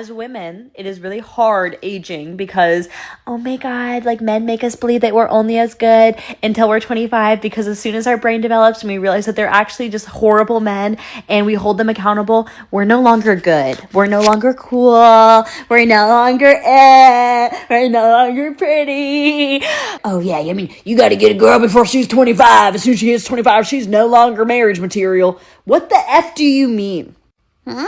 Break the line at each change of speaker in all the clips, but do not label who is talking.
As women, it is really hard aging because, oh my God, like men make us believe that we're only as good until we're 25, because as soon as our brain develops and we realize that they're actually just horrible men and we hold them accountable, we're no longer good. We're no longer cool. We're no longer we're no longer pretty. Oh yeah, I mean, you gotta get a girl before she's 25. As soon as she hits 25, she's no longer marriage material. What the F do you mean? Huh?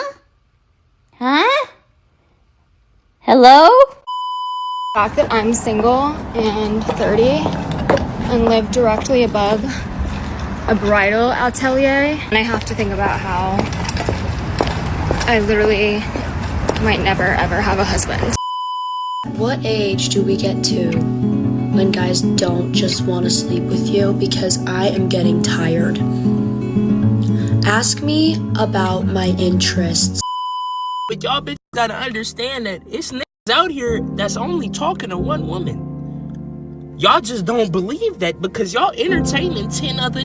Hello?
The fact that I'm single and 30 and live directly above a bridal atelier, and I have to think about how I literally might never ever have a husband.
What age do we get to when guys don't just want to sleep with you? Because I am getting tired. Ask me about my interests.
But y'all bitches gotta understand that it's niggas out here that's only talking to one woman. Y'all just don't believe that because y'all entertaining 10 other.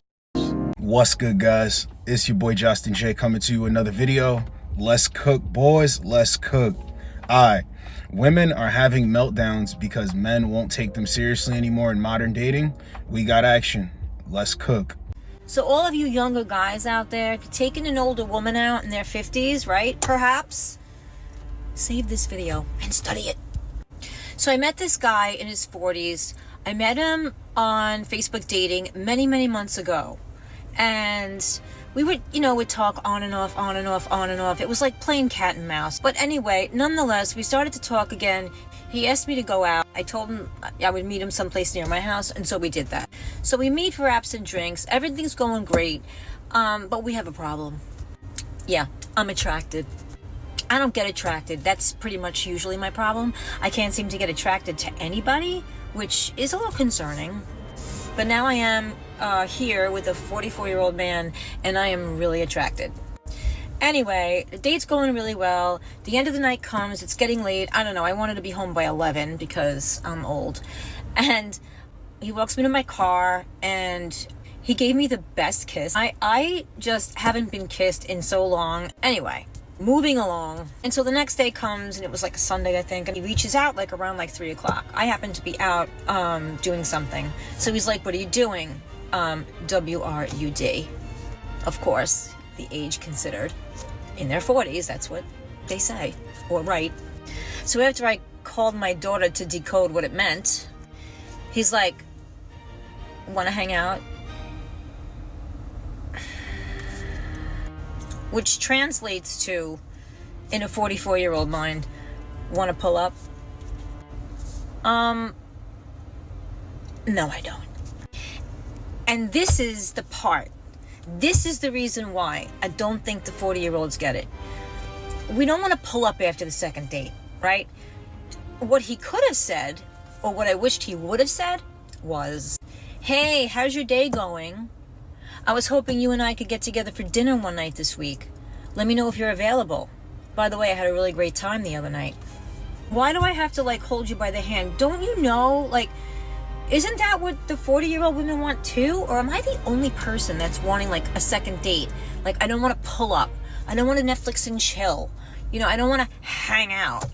What's good, guys? It's your boy Josten J coming to you with another video. Let's cook, boys. Let's cook. Alright, women are having meltdowns because men won't take them seriously anymore in modern dating. We got action. Let's cook.
So all of you younger guys out there, if you're taking an older woman out in their 50s, right, perhaps, save this video and study it. So I met this guy in his 40s. I met him on Facebook dating many, many months ago. And we would, would talk on and off, on and off, on and off. It was like playing cat and mouse. But anyway, nonetheless, we started to talk again. He asked me to go out. I told him I would meet him someplace near my house, and so we did that. So we meet for apps and drinks. Everything's going great, but we have a problem. Yeah, I'm attracted. I don't get attracted. That's pretty much usually my problem. I can't seem to get attracted to anybody, which is a little concerning. But now I am here with a 44-year-old man, and I am really attracted. Anyway, the date's going really well. The end of the night comes. It's getting late. I don't know. I wanted to be home by 11 because I'm old. And he walks me to my car, and he gave me the best kiss. I just haven't been kissed in so long. Anyway, moving along. And so the next day comes, and it was like a Sunday, I think, and he reaches out like around like 3 o'clock. I happen to be out doing something. So he's like, what are you doing? WRUD. Of course, the age considered. In their 40s, that's what they say, or write. So after I called my daughter to decode what it meant, he's like, wanna hang out? Which translates to, in a 44-year-old mind, wanna pull up? No, I don't. And this is the part. This is the reason why I don't think the 40-year-olds get it. We don't want to pull up after the second date, right? What he could have said, or what I wished he would have said, was, hey, how's your day going? I was hoping you and I could get together for dinner one night this week. Let me know if you're available. By the way, I had a really great time the other night. Why do I have to, hold you by the hand? Don't you know, isn't that what the 40-year-old women want too? Or am I the only person that's wanting a second date? I don't want to pull up. I don't want to Netflix and chill. I don't want to hang out.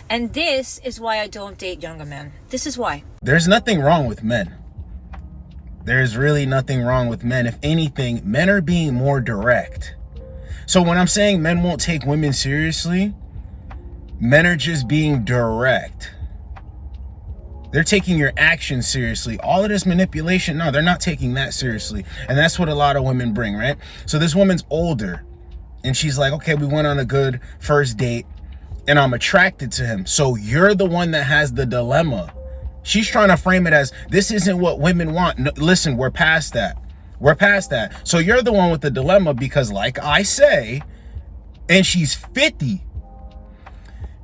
And this is why I don't date younger men. This is why.
There's nothing wrong with men. There's really nothing wrong with men. If anything, men are being more direct. So when I'm saying men won't take women seriously, men are just being direct. They're taking your actions seriously. All of this manipulation, no, they're not taking that seriously. And that's what a lot of women bring, right? So this woman's older, and she's like, okay, we went on a good first date, and I'm attracted to him. So you're the one that has the dilemma. She's trying to frame it as, this isn't what women want. No, listen, we're past that. We're past that. So you're the one with the dilemma because, like I say, and she's 50,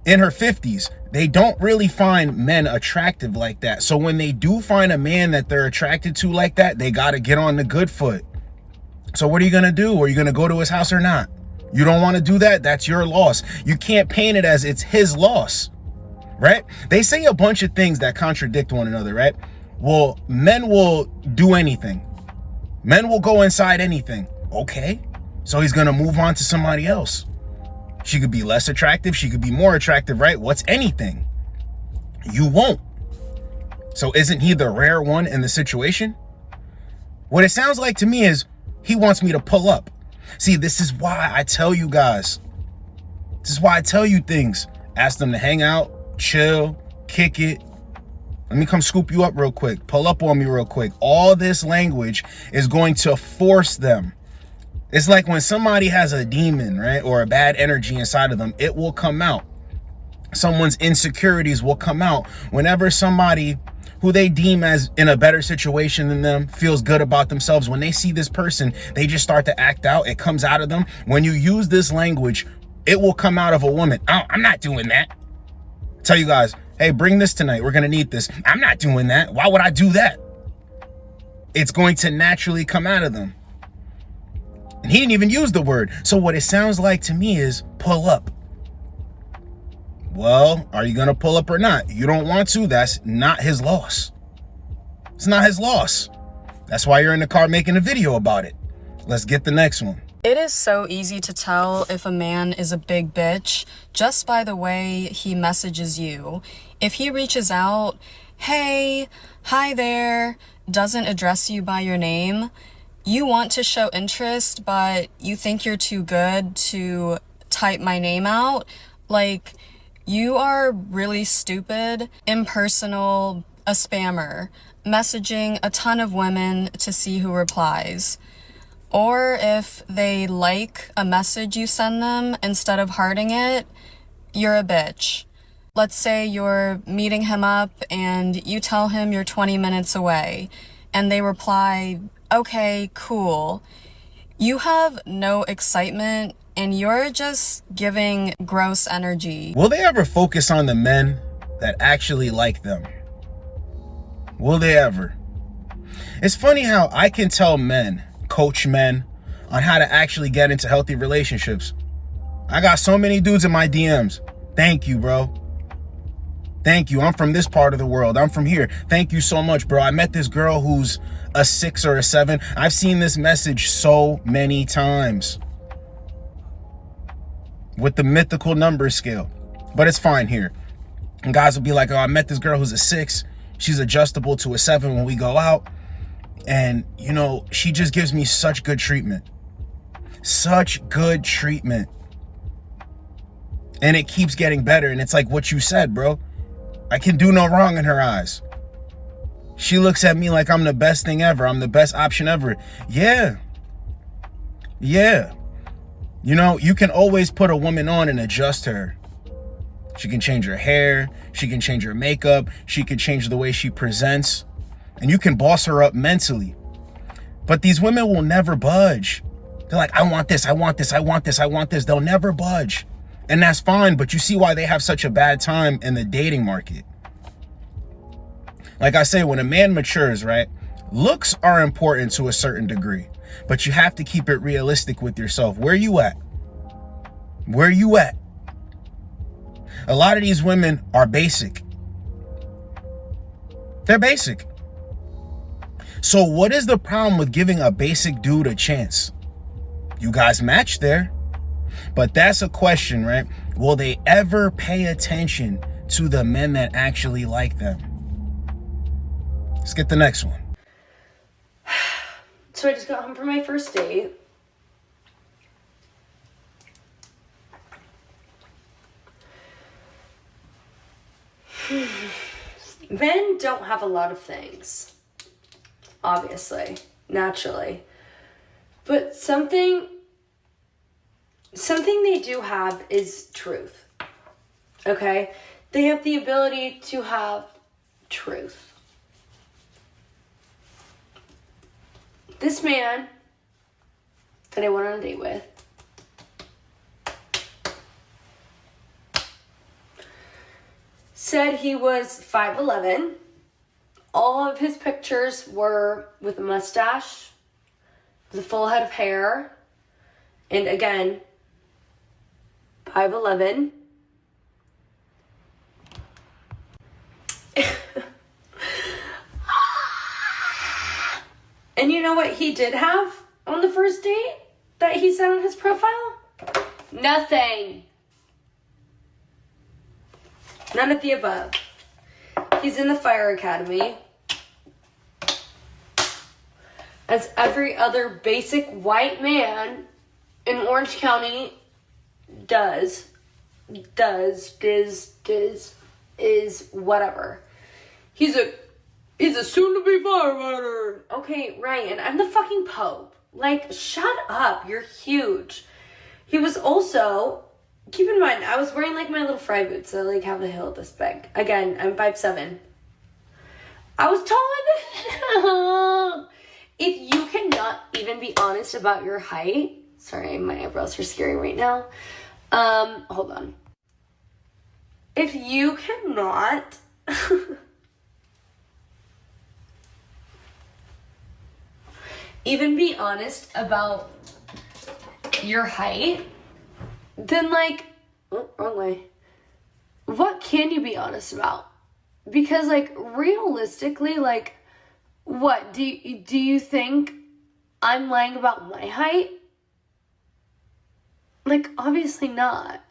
in her 50s, they don't really find men attractive like that. So when they do find a man that they're attracted to like that, they got to get on the good foot. So what are you going to do? Are you going to go to his house or not? You don't want to do that? That's your loss. You can't paint it as it's his loss, right? They say a bunch of things that contradict one another, right? Well, men will do anything. Men will go inside anything. Okay. So he's going to move on to somebody else. She could be less attractive. She could be more attractive, right? What's anything? You won't. So isn't he the rare one in the situation? What it sounds like to me is he wants me to pull up. See, this is why I tell you guys. This is why I tell you things. Ask them to hang out, chill, kick it. Let me come scoop you up real quick. Pull up on me real quick. All this language is going to force them. It's like when somebody has a demon, right? Or a bad energy inside of them, it will come out. Someone's insecurities will come out whenever somebody who they deem as in a better situation than them feels good about themselves. When they see this person, they just start to act out. It comes out of them. When you use this language, it will come out of a woman. Oh, I'm not doing that. Tell you guys, hey, bring this tonight. We're going to need this. I'm not doing that. Why would I do that? It's going to naturally come out of them. And he didn't even use the word. So what it sounds like to me is pull up. Well, are you going to pull up or not? You don't want to. That's not his loss. It's not his loss. That's why you're in the car making a video about it. Let's get the next one.
It is so easy to tell if a man is a big bitch just by the way he messages you. If he reaches out, hey, hi there, doesn't address you by your name, you want to show interest, but you think you're too good to type my name out. Like, you are really stupid, impersonal, a spammer, messaging a ton of women to see who replies. Or if they like a message you send them instead of hearting it, you're a bitch. Let's say you're meeting him up and you tell him you're 20 minutes away and they reply, okay, cool. You have no excitement and you're just giving gross energy.
Will they ever focus on the men that actually like them? Will they ever? It's funny how I can tell men, coach men, on how to actually get into healthy relationships. I got so many dudes in my DMs. Thank you, bro. Thank you. I'm from this part of the world. I'm from here. Thank you so much, bro. I met this girl who's a 6 or a 7. I've seen this message so many times with the mythical number scale, but it's fine here. And guys will be like, oh, I met this girl who's a 6. She's adjustable to a 7 when we go out. And, you know, she just gives me such good treatment. Such good treatment. And it keeps getting better. And it's like what you said, bro. I can do no wrong in her eyes. She looks at me like I'm the best thing ever. I'm the best option ever. Yeah. Yeah. You know, you can always put a woman on and adjust her. She can change her hair. She can change her makeup. She can change the way she presents. And you can boss her up mentally. But these women will never budge. They're like, I want this, I want this, I want this, I want this. They'll never budge. And that's fine, but you see why they have such a bad time in the dating market. Like I say, when a man matures, right, looks are important to a certain degree, but you have to keep it realistic with yourself. Where you at? Where you at? A lot of these women are basic. They're basic. So what is the problem with giving a basic dude a chance? You guys match there. But that's a question, right? Will they ever pay attention to the men that actually like them? Let's get the next one.
So I just got home from my first date. Men don't have a lot of things. Obviously, naturally. But something they do have is truth. Okay? They have the ability to have truth. This man that I went on a date with said he was 5'11". All of his pictures were with a mustache, with a full head of hair, and again, 5'11". And you know what he did have on the first date that he said on his profile? Nothing.
None of the above. He's in the fire academy. As every other basic white man in Orange County is whatever. He's a soon-to-be firefighter. Okay, Ryan, I'm the fucking Pope. Like, shut up. You're huge. He was also, keep in mind, I was wearing, like, my little fry boots that, like, have a heel this big. Again, I'm 5'7". I was taller than If you cannot even be honest about your height, sorry, my eyebrows are scary right now. Hold on. If you cannot even be honest about your height, then like, oh, wrong way. What can you be honest about? Because like realistically, like, what do you think I'm lying about my height? Like, obviously not.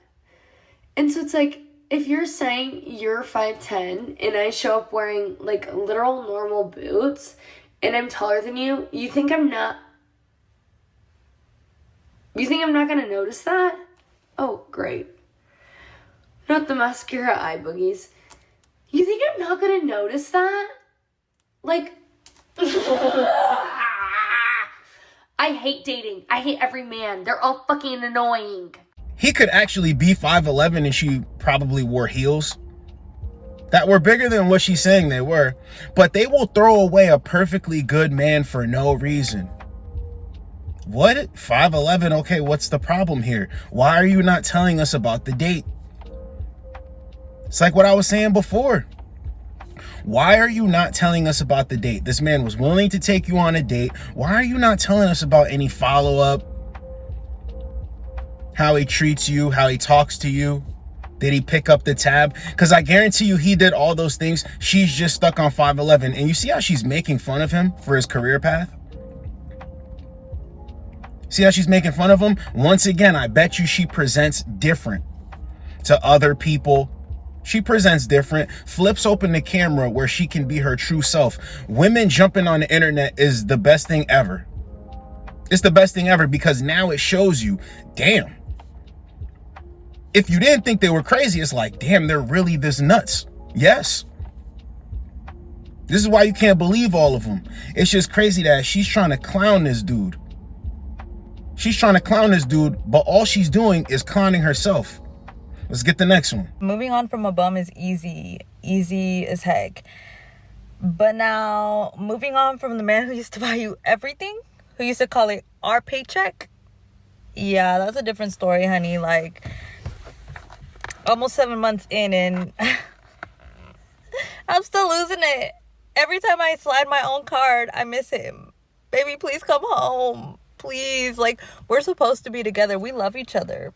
And so it's like, if you're saying you're 5'10" and I show up wearing like literal normal boots and I'm taller than you, you think I'm not gonna notice that? Oh, great. Not the mascara eye boogies. You think I'm not gonna notice that? Like, I hate dating. I hate every man. They're all fucking annoying.
He could actually be 5'11" and she probably wore heels that were bigger than what she's saying they were. But they will throw away a perfectly good man for no reason. What? 5'11"? Okay, what's the problem here? Why are you not telling us about the date? It's like what I was saying before. Why are you not telling us about the date? This man was willing to take you on a date. Why are you not telling us about any follow-up? How he treats you, how he talks to you. Did he pick up the tab? Because I guarantee you he did all those things. She's just stuck on 5'11". And you see how she's making fun of him for his career path? See how she's making fun of him? Once again, I bet you she presents different to other people. She presents different, flips open the camera where she can be her true self. Women jumping on the internet is the best thing ever. It's the best thing ever because now it shows you, damn. If you didn't think they were crazy, it's like, damn, they're really this nuts. Yes. This is why you can't believe all of them. It's just crazy that she's trying to clown this dude. She's trying to clown this dude, but all she's doing is clowning herself. Let's get the next one.
Moving on from a bum is easy as heck. But now, moving on from the man who used to buy you everything, who used to call it our paycheck, yeah, that's a different story, honey. Like, almost 7 months in and I'm still losing it. Every time I slide my own card, I miss him. Baby, please come home. Please. Like, we're supposed to be together. We love each other.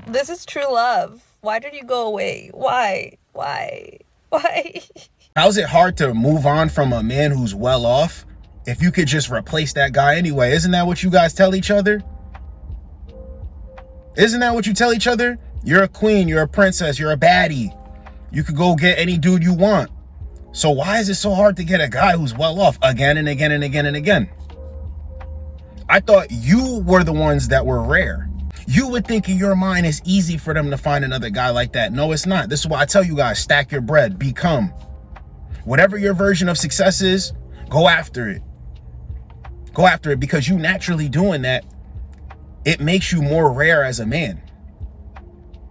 This is true love. Why did you go away? Why?
How's it hard to move on from a man who's well off if you could just replace that guy anyway? Isn't that what you guys tell each other? Isn't that what you tell each other? You're a queen, you're a princess, you're a baddie. You could go get any dude you want. So why is it so hard to get a guy who's well off again and again and again and again? I thought you were the ones that were rare. You would think in your mind it's easy for them to find another guy like that. No, it's not. This is why I tell you guys, stack your bread, become. Whatever your version of success is, go after it. Go after it because you naturally doing that, it makes you more rare as a man.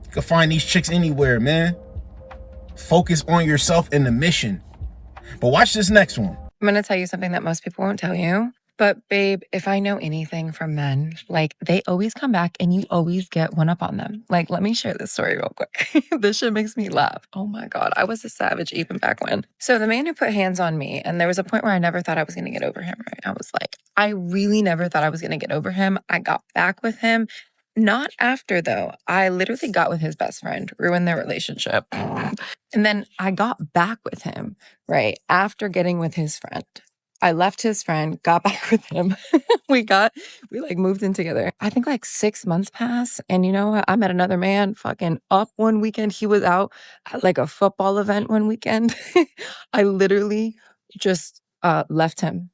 You can find these chicks anywhere, man. Focus on yourself and the mission. But watch this next one.
I'm going to tell you something that most people won't tell you. But babe, if I know anything from men, like they always come back and you always get one up on them. Like, let me share this story real quick. This shit makes me laugh. Oh my God. I was a savage even back when. So the man who put hands on me, and there was a point where I never thought I was going to get over him, right? I was like, I really never thought I was going to get over him. I got back with him. Not after though. I literally got with his best friend, ruined their relationship. And then I got back with him, right? After getting with his friend. I left his friend, got back with him. we like moved in together. I think like 6 months passed. And you know what? I met another man fucking up one weekend. He was out at like a football event one weekend. I literally just left him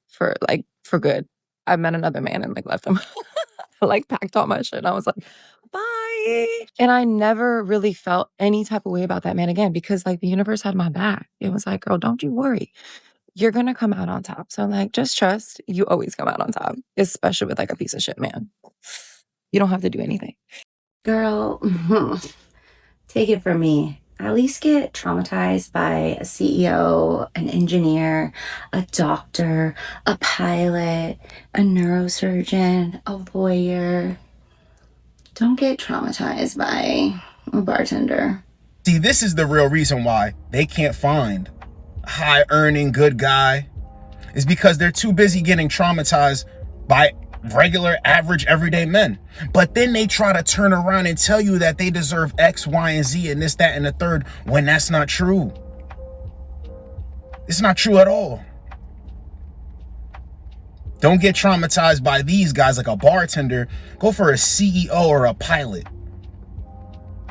for good. I met another man and like left him. I like packed all my shit and I was like, bye. And I never really felt any type of way about that man again because like the universe had my back. It was like, girl, don't you worry. You're going to come out on top. So like, just trust you always come out on top, especially with like a piece of shit man. You don't have to do anything.
Girl, take it from me. At least get traumatized by a CEO, an engineer, a doctor, a pilot, a neurosurgeon, a lawyer. Don't get traumatized by a bartender.
See, this is the real reason why they can't find a high earning good guy, is because they're too busy getting traumatized by regular, average, everyday men. But then they try to turn around and tell you that they deserve X, Y, and Z and this, that, and the third, when that's not true. It's not true at all. Don't get traumatized by these guys like a bartender. Go for a CEO or a pilot.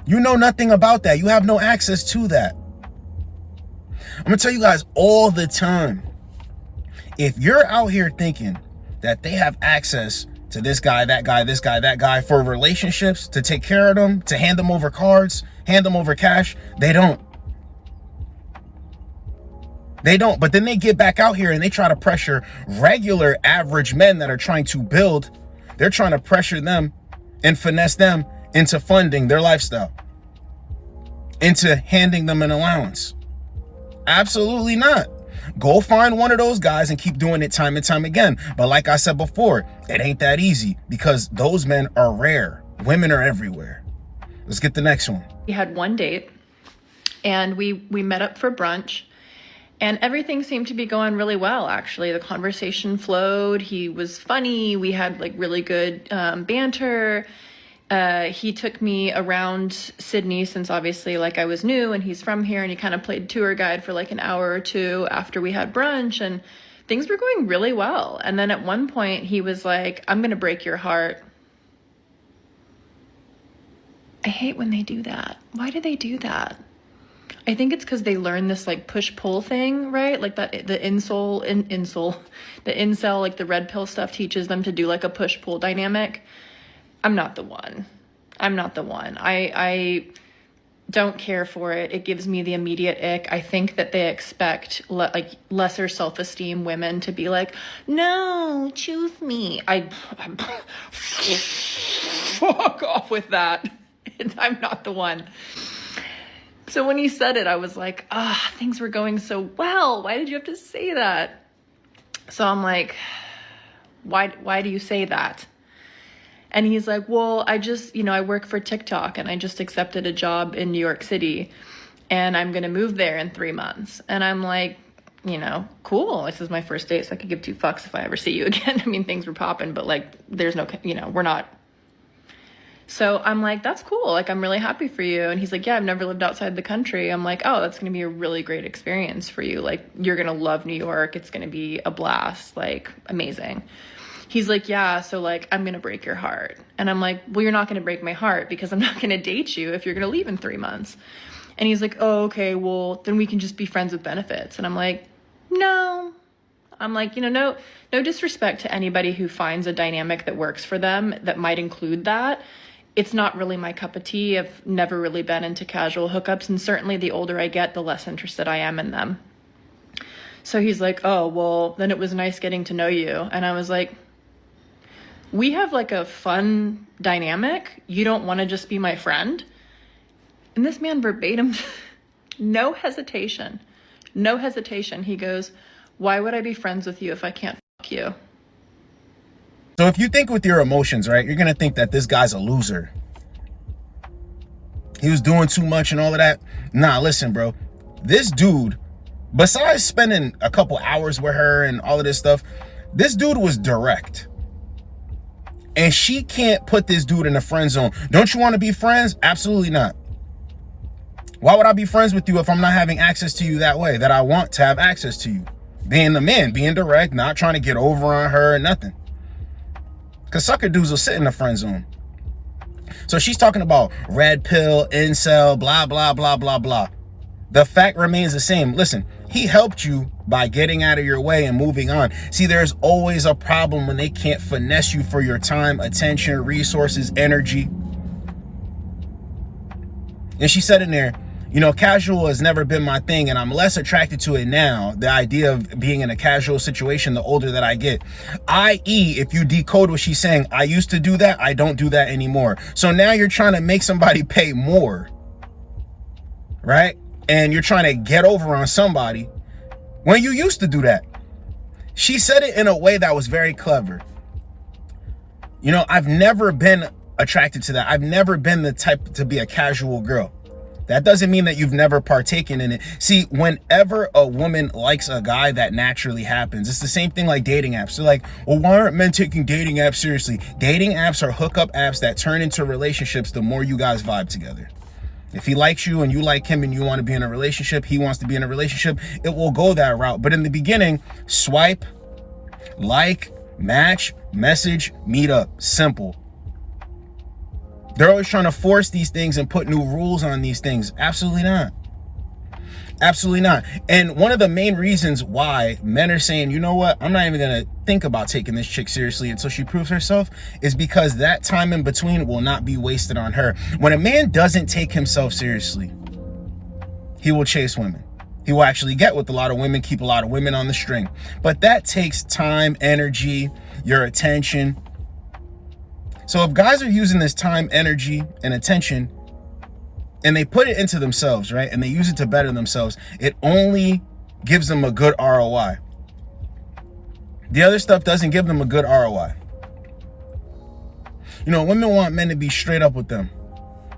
You know nothing about that. You have no access to that. I'm gonna tell you guys all the time, if you're out here thinking that they have access to this guy, that guy, this guy, that guy for relationships, to take care of them, to hand them over cards, hand them over cash, they don't. They don't. But then they get back out here and they try to pressure regular average men that are trying to build. They're trying to pressure them and finesse them into funding their lifestyle, into handing them an allowance. Absolutely not. Go find one of those guys and keep doing it time and time again. But like I said before, it ain't that easy because those men are rare. Women are everywhere. Let's get the next one.
We had one date and we met up for brunch and everything seemed to be going really well. Actually, the conversation flowed. He was funny. We had like really good banter. He took me around Sydney since obviously like I was new and he's from here, and he kind of played tour guide for like an hour or two after we had brunch, and things were going really well. And then at one point he was like, I'm gonna break your heart. I hate when they do that. Why do they do that? I think it's because they learn this like push-pull thing, right? Like that the incel, like the red pill stuff teaches them to do like a push-pull dynamic. I'm not the one. I don't care for it. It gives me the immediate ick. I think that they expect like lesser self-esteem women to be like, no, choose me. I'm fuck off with that. I'm not the one. So when he said it, I was like, things were going so well. Why did you have to say that? So I'm like, why do you say that? And he's like, well, I just, I work for TikTok and I just accepted a job in New York City and I'm going to move there in 3 months. And I'm like, cool. This is my first date, so I could give 2 fucks if I ever see you again. I mean, things were popping, but like, there's no, we're not. So I'm like, that's cool. Like, I'm really happy for you. And he's like, yeah, I've never lived outside the country. I'm like, oh, that's going to be a really great experience for you. Like, you're going to love New York. It's going to be a blast. Like, amazing. He's like, yeah, so like, I'm going to break your heart. And I'm like, well, you're not going to break my heart because I'm not going to date you if you're going to leave in 3 months. And he's like, oh, okay, well, then we can just be friends with benefits. And I'm like, no. I'm like, no disrespect to anybody who finds a dynamic that works for them that might include that. It's not really my cup of tea. I've never really been into casual hookups. And certainly the older I get, the less interested I am in them. So he's like, oh, well, then it was nice getting to know you. And I was like, we have like a fun dynamic. You don't want to just be my friend? And this man verbatim, no hesitation. He goes, why would I be friends with you if I can't fuck you?
So if you think with your emotions, right, you're going to think that this guy's a loser. He was doing too much and all of that. Nah, listen, bro. This dude, besides spending a couple hours with her and all of this stuff, this dude was direct. And she can't put this dude in a friend zone. Don't you want to be friends? Absolutely not. Why would I be friends with you if I'm not having access to you that way, that I want to have access to you? Being the man, being direct, not trying to get over on her or nothing. Because sucker dudes will sit in the friend zone. So she's talking about red pill, incel, blah, blah, blah, blah, blah. The fact remains the same. Listen, he helped you by getting out of your way and moving on. See, there's always a problem when they can't finesse you for your time, attention, resources, energy. And she said in there, you know, casual has never been my thing, and I'm less attracted to it now, the idea of being in a casual situation the older that I get. I.e., if you decode what she's saying, I used to do that, I don't do that anymore. So now you're trying to make somebody pay more, right? And you're trying to get over on somebody when you used to do that. She said it in a way that was very clever. You know, I've never been attracted to that. I've never been the type to be a casual girl. That doesn't mean that you've never partaken in it. See, whenever a woman likes a guy, that naturally happens. It's the same thing like dating apps. They're like, well, why aren't men taking dating apps seriously? Dating apps are hookup apps that turn into relationships the more you guys vibe together. If he likes you and you like him and you want to be in a relationship, he wants to be in a relationship, it will go that route. But in the beginning, swipe, like, match, message, meet up. Simple. They're always trying to force these things and put new rules on these things. Absolutely not. Absolutely not. And one of the main reasons why men are saying, you know what, I'm not even going to think about taking this chick seriously until she proves herself, is because that time in between will not be wasted on her. When a man doesn't take himself seriously, he will chase women. He will actually get with a lot of women, keep a lot of women on the string. But that takes time, energy, your attention. So if guys are using this time, energy, and attention, and they put it into themselves, right, and they use it to better themselves, it only gives them a good ROI. The other stuff doesn't give them a good ROI. You know, women want men to be straight up with them.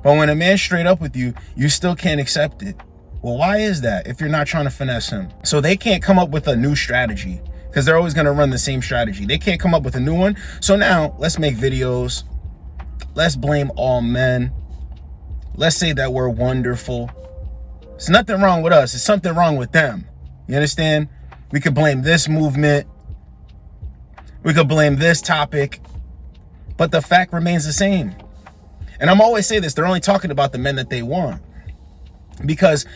But when a man's straight up with you, you still can't accept it. Well, why is that if you're not trying to finesse him? So they can't come up with a new strategy because they're always going to run the same strategy. They can't come up with a new one. So now let's make videos. Let's blame all men. Let's say that we're wonderful. There's nothing wrong with us. It's something wrong with them. You understand? We could blame this movement. We could blame this topic. But the fact remains the same. And I'm always say this, they're only talking about the men that they want. Because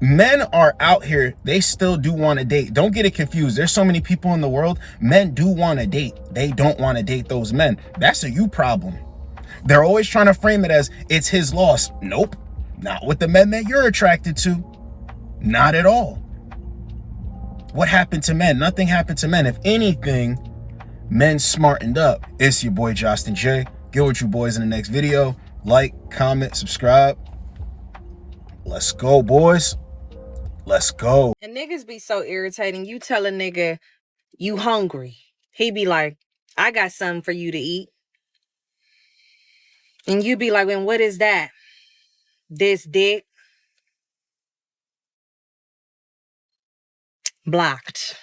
men are out here, they still do want to date. Don't get it confused. There's so many people in the world. Men do want to date. They don't want to date those men. That's a you problem. They're always trying to frame it as it's his loss. Nope. Not with the men that you're attracted to. Not at all. What happened to men? Nothing happened to men. If anything, men smartened up. It's your boy Josten J. Get with you boys in the next video. Like, comment, subscribe. Let's go, boys. Let's go.
And niggas be so irritating. You tell a nigga you hungry. He be like, I got something for you to eat. And you be like, and what is that? This dick. Blocked.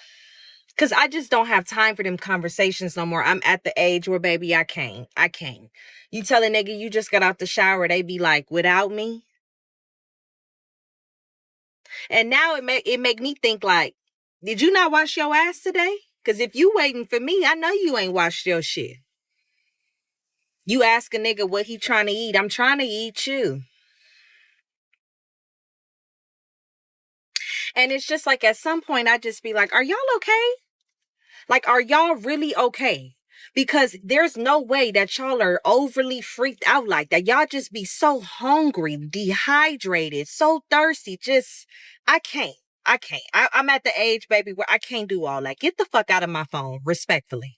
Because I just don't have time for them conversations no more. I'm at the age where, baby, I can't. You tell a nigga you just got out the shower, they be like, without me? And now it make me think like, did you not wash your ass today? Because if you waiting for me, I know you ain't washed your shit. You ask a nigga what he trying to eat. I'm trying to eat you. And it's just like at some point I just be like, are y'all okay? Like, are y'all really okay? Because there's no way that y'all are overly freaked out like that. Y'all just be so hungry, dehydrated, so thirsty. Just, I can't. I'm at the age, baby, where I can't do all that. Get the fuck out of my phone, respectfully.